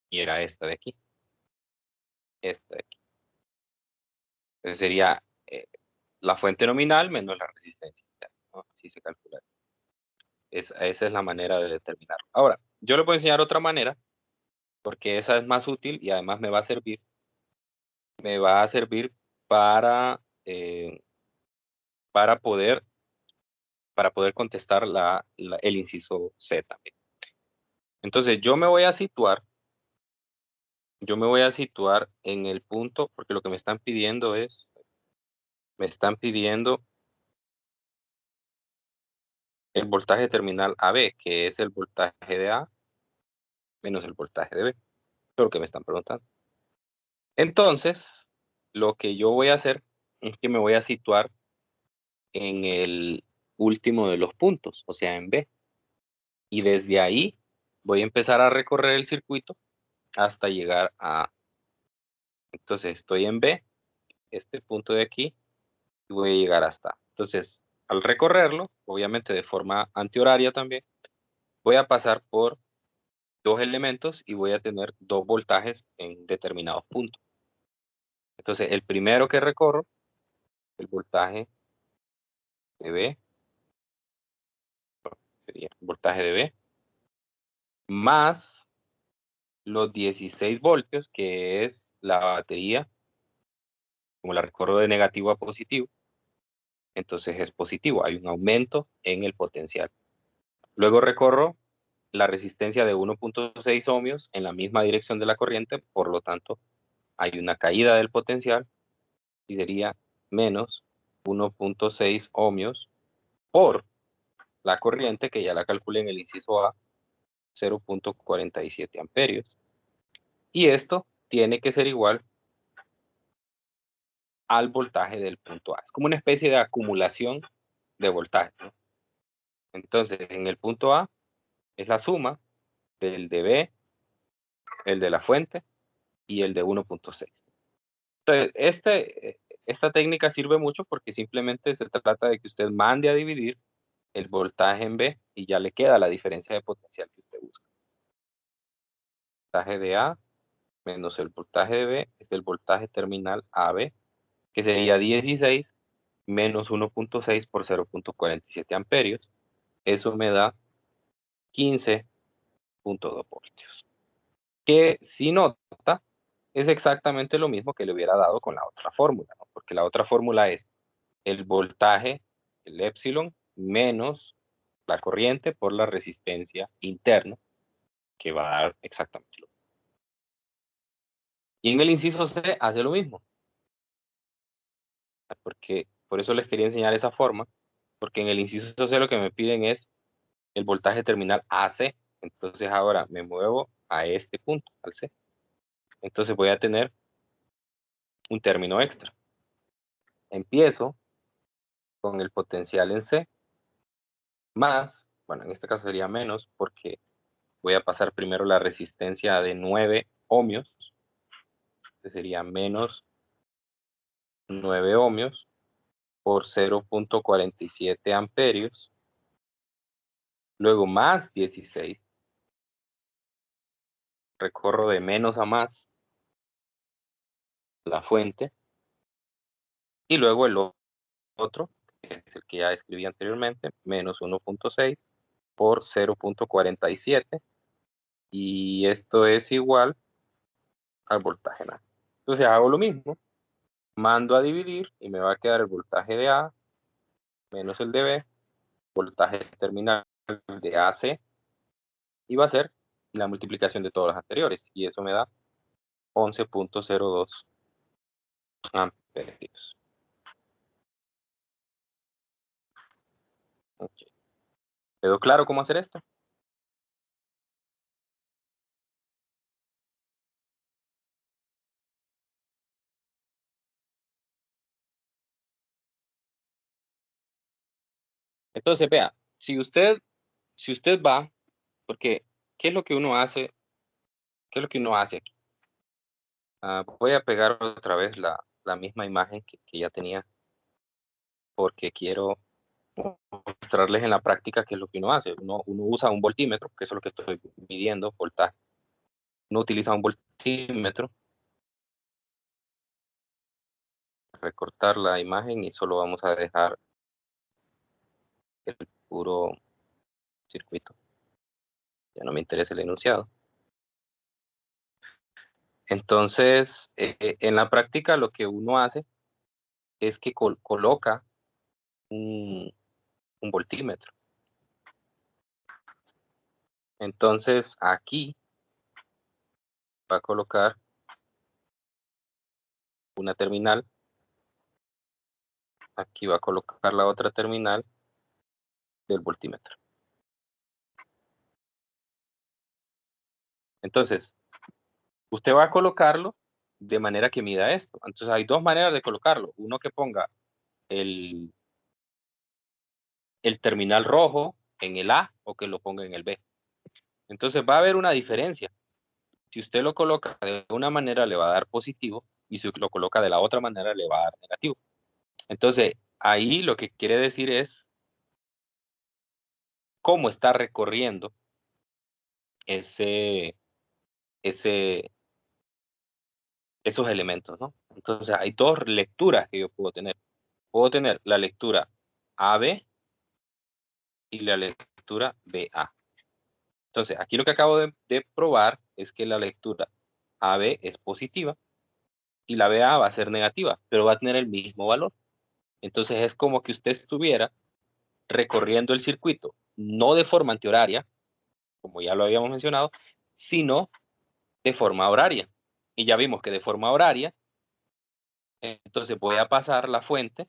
y era esta de aquí. Esta de aquí. Entonces sería la fuente nominal menos la resistencia interna, ¿no? Así se calcula. Esa es la manera de determinarlo. Ahora, yo les voy a enseñar otra manera, porque esa es más útil y además me va a servir. Me va a servir para, para poder contestar el inciso C también. Entonces yo me voy a situar en el punto, porque lo que me están pidiendo es, el voltaje terminal AB, que es el voltaje de A menos el voltaje de B. Eso es lo que me están preguntando. Entonces, lo que yo voy a hacer es que me voy a situar en el último de los puntos, o sea, en B. Y desde ahí voy a empezar a recorrer el circuito hasta llegar a A. Entonces, estoy en B, este punto de aquí, y voy a llegar hasta A. Entonces, al recorrerlo, obviamente de forma antihoraria también, voy a pasar por dos elementos y voy a tener dos voltajes en determinados puntos. Entonces, el primero que recorro, el voltaje de B, sería el voltaje de B, más los 16 voltios, que es la batería, como la recorro de negativo a positivo, entonces es positivo, hay un aumento en el potencial. Luego recorro la resistencia de 1.6 ohmios en la misma dirección de la corriente, por lo tanto, hay una caída del potencial y sería menos 1.6 ohmios por la corriente, que ya la calculé en el inciso A, 0.47 amperios. Y esto tiene que ser igual al voltaje del punto A. Es como una especie de acumulación de voltaje, ¿no? Entonces, en el punto A es la suma del de B, el de la fuente y el de 1.6. Entonces, esta técnica sirve mucho porque simplemente se trata de que usted mande a dividir el voltaje en B y ya le queda la diferencia de potencial que usted busca. El voltaje de A menos el voltaje de B es el voltaje terminal AB, que sería 16 menos 1.6 por 0.47 amperios. Eso me da 15.2 voltios. Que si nota, es exactamente lo mismo que le hubiera dado con la otra fórmula, ¿no? Porque la otra fórmula es el voltaje, el épsilon, menos la corriente por la resistencia interna, que va a dar exactamente lo mismo. Y en el inciso C hace lo mismo. Porque, por eso les quería enseñar esa forma, porque en el inciso C lo que me piden es el voltaje terminal AC. Entonces ahora me muevo a este punto, al C. Entonces voy a tener un término extra. Empiezo con el potencial en C, más, bueno, en este caso sería menos, porque voy a pasar primero la resistencia de 9 ohmios, que sería menos 9 ohmios por 0.47 amperios, luego más 16, recorro de menos a más la fuente, y luego el otro, que es el que ya escribí anteriormente, menos 1.6 por 0.47, y esto es igual al voltaje nada. Entonces hago lo mismo, mando a dividir y me va a quedar el voltaje de A menos el de B, voltaje terminal de AC, y va a ser la multiplicación de todos los anteriores, y eso me da 11.02 amperios. Okay. ¿Quedó claro cómo hacer esto? Entonces, vea, si usted va, porque, ¿qué es lo que uno hace? ¿Qué es lo que uno hace aquí? Voy a pegar otra vez la misma imagen que ya tenía, porque quiero mostrarles en la práctica qué es lo que uno hace. Uno usa un voltímetro, que eso es lo que estoy midiendo, voltaje. Uno utiliza un voltímetro, recortar la imagen y solo vamos a dejar el puro circuito. Ya no me interesa el enunciado. Entonces, en la práctica lo que uno hace es que coloca un voltímetro. Entonces, aquí va a colocar una terminal. Aquí va a colocar la otra terminal del voltímetro. Entonces, usted va a colocarlo de manera que mida esto. Entonces, hay dos maneras de colocarlo. Uno que ponga el terminal rojo en el A o que lo ponga en el B. Entonces, va a haber una diferencia. Si usted lo coloca de una manera, le va a dar positivo, y si lo coloca de la otra manera, le va a dar negativo. Entonces, ahí lo que quiere decir es cómo está recorriendo esos elementos, ¿no? Entonces, hay dos lecturas que yo puedo tener. Puedo tener la lectura AB y la lectura BA. Entonces, aquí lo que acabo de probar es que la lectura AB es positiva y la BA va a ser negativa, pero va a tener el mismo valor. Entonces, es como que usted estuviera recorriendo el circuito, no de forma antihoraria, como ya lo habíamos mencionado, sino de forma horaria. Y ya vimos que de forma horaria, entonces voy a pasar la fuente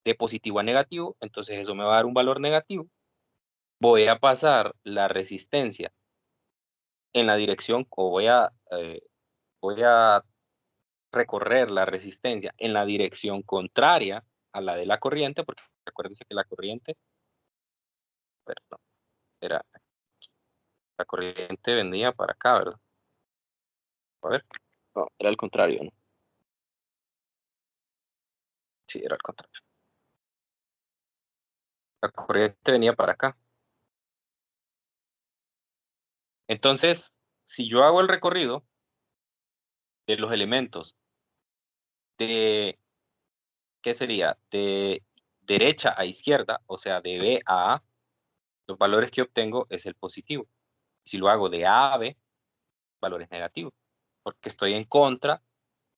de positivo a negativo, entonces eso me va a dar un valor negativo. Voy a pasar la resistencia en la dirección, o voy a recorrer la resistencia en la dirección contraria a la de la corriente, porque acuérdense que la corriente, perdón, la corriente venía para acá, ¿verdad? A ver, no, era al contrario, ¿no? Sí, era al contrario. La corriente venía para acá. Entonces, si yo hago el recorrido de los elementos de, ¿qué sería? De derecha a izquierda, o sea, de B a A, los valores que obtengo es el positivo. Si lo hago de A a B, valores negativos, porque estoy en contra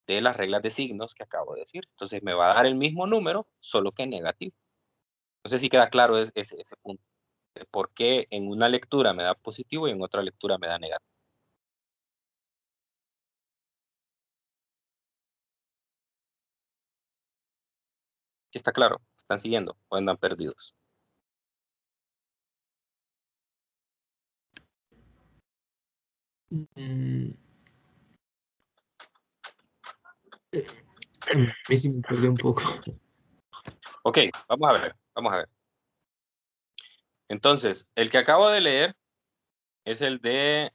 de las reglas de signos que acabo de decir. Entonces me va a dar el mismo número, solo que negativo. No sé si queda claro ese punto. De por qué en una lectura me da positivo y en otra lectura me da negativo. ¿Sí está claro? ¿Están siguiendo o andan perdidos? Mm, a mí sí me perdió un poco. Ok, vamos a ver, vamos a ver. Entonces, el que acabo de leer es el de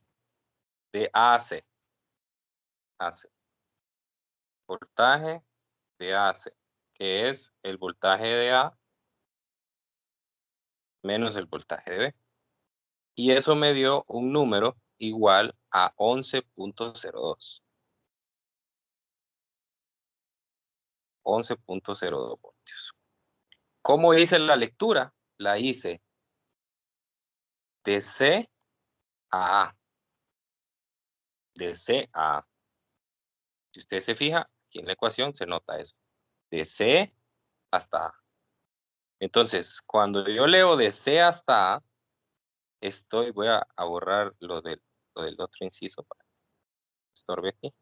AC. AC. Voltaje de AC, que es el voltaje de A menos el voltaje de B. Y eso me dio un número igual a 11.02. 11.02 voltios. ¿Cómo hice la lectura? La hice de C a A. De C a A. Si usted se fija, aquí en la ecuación se nota eso. De C hasta A. Entonces, cuando yo leo de C hasta A, voy a borrar lo del otro inciso para que estorbe aquí.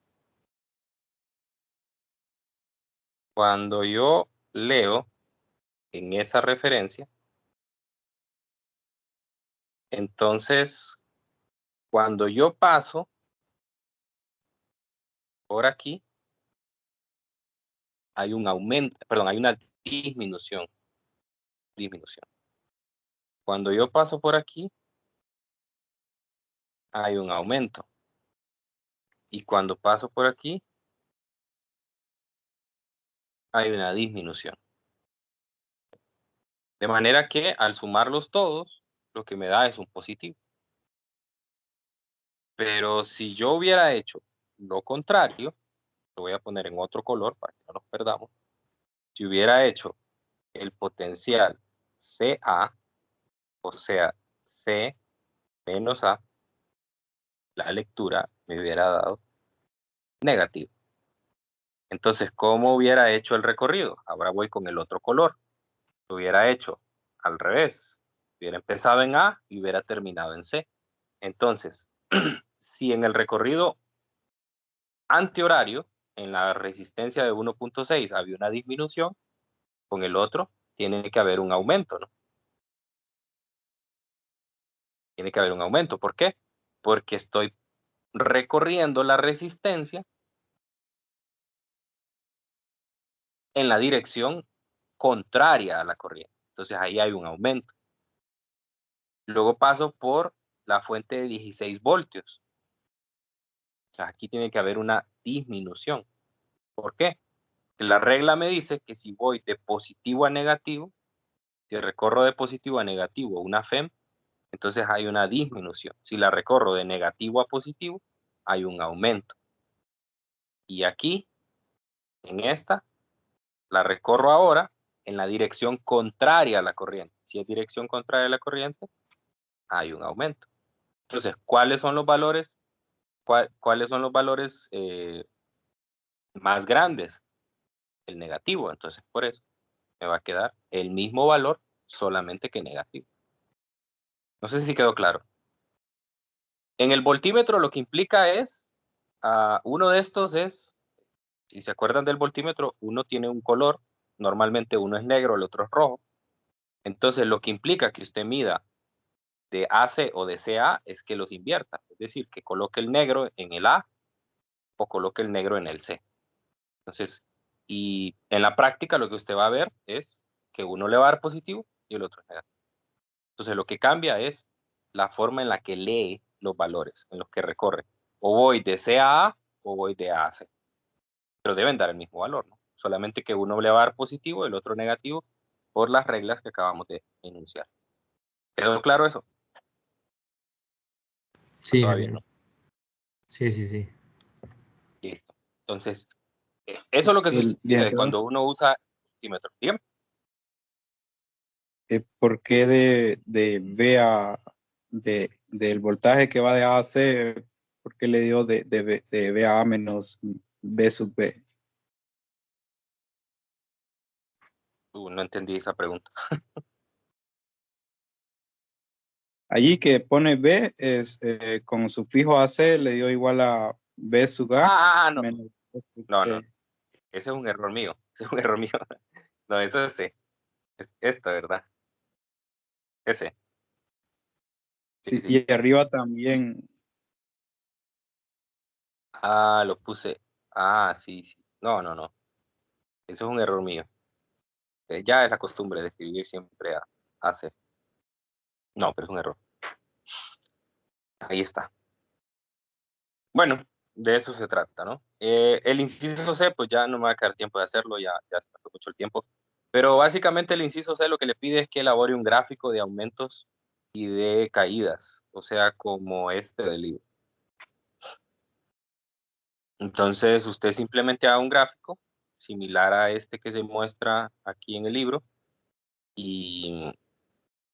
Cuando yo leo en esa referencia, entonces, cuando yo paso por aquí, hay un aumento, perdón, hay una disminución. Cuando yo paso por aquí, hay un aumento. Y cuando paso por aquí, hay una disminución. De manera que al sumarlos todos, lo que me da es un positivo. Pero si yo hubiera hecho lo contrario, lo voy a poner en otro color para que no nos perdamos. Si hubiera hecho el potencial CA, o sea, C menos A, la lectura me hubiera dado negativo. Entonces, ¿cómo hubiera hecho el recorrido? Ahora voy con el otro color. Lo hubiera hecho al revés. Hubiera empezado en A y hubiera terminado en C. Entonces, si en el recorrido antihorario, en la resistencia de 1.6 había una disminución, con el otro tiene que haber un aumento, ¿no? Tiene que haber un aumento. ¿Por qué? Porque estoy recorriendo la resistencia en la dirección contraria a la corriente. Entonces ahí hay un aumento. Luego paso por la fuente de 16 voltios. O sea, aquí tiene que haber una disminución. ¿Por qué? La regla me dice que si voy de positivo a negativo, si recorro de positivo a negativo una FEM, entonces hay una disminución. Si la recorro de negativo a positivo, hay un aumento. Y aquí, en esta, la recorro ahora en la dirección contraria a la corriente. Si es dirección contraria a la corriente, hay un aumento. Entonces, ¿cuáles son los valores? ¿Cuáles son los valores más grandes? El negativo. Entonces, por eso me va a quedar el mismo valor, solamente que negativo. No sé si quedó claro. En el voltímetro lo que implica es, uno de estos es, si se acuerdan del voltímetro, uno tiene un color, normalmente uno es negro, el otro es rojo. Entonces lo que implica que usted mida de AC o de CA es que los invierta, es decir, que coloque el negro en el A o coloque el negro en el C. Entonces, y en la práctica lo que usted va a ver es que uno le va a dar positivo y el otro es negativo. Entonces lo que cambia es la forma en la que lee los valores, en los que recorre. O voy de C a A o voy de A a C. Pero deben dar el mismo valor, ¿no? Solamente que uno le va a dar positivo y el otro negativo por las reglas que acabamos de enunciar. ¿Quedó claro eso? Sí, Todavía ingeniero. no. Sí, sí, sí. Listo. Entonces, eso es lo que Bien, sucede ¿sabe? cuando uno usa multímetro. Dígame. ¿Por qué de V a del voltaje que va de A a C, por qué le dio de V a A menos B sub B? No entendí esa pregunta. Allí que pone B es con sufijo AC le dio igual a B sub A No. menos B sub No. B. Ese es un error mío. Ese es un error mío. No, eso es C. Es esta, ¿verdad? Ese. Sí, Sí, sí. y arriba también. Lo puse. Sí, sí. No. Eso es un error mío. Ya es la costumbre de escribir siempre a C. No, pero es un error. Ahí está. Bueno, de eso se trata, ¿no? El inciso C, pues ya no me va a quedar tiempo de hacerlo, ya se pasó mucho el tiempo. Pero básicamente el inciso C lo que le pide es que elabore un gráfico de aumentos y de caídas, o sea, como este del libro. Entonces, usted simplemente haga un gráfico similar a este que se muestra aquí en el libro y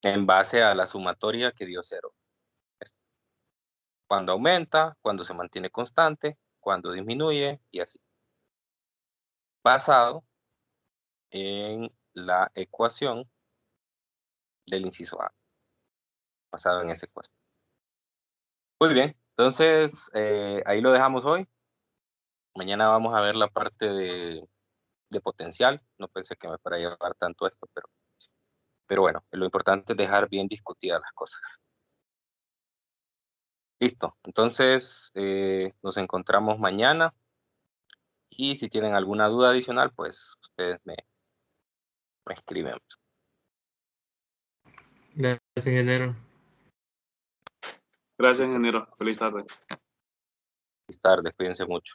en base a la sumatoria que dio 0. Cuando aumenta, cuando se mantiene constante, cuando disminuye y así. Basado en la ecuación del inciso A, basado en esa ecuación. Muy bien, entonces ahí lo dejamos hoy. Mañana vamos a ver la parte de potencial. No pensé que me fuera a llevar tanto esto, pero bueno, lo importante es dejar bien discutidas las cosas. Listo, entonces nos encontramos mañana y si tienen alguna duda adicional, pues ustedes me escriben. Gracias, ingeniero. Gracias, ingeniero. Feliz tarde. Feliz tarde, cuídense mucho.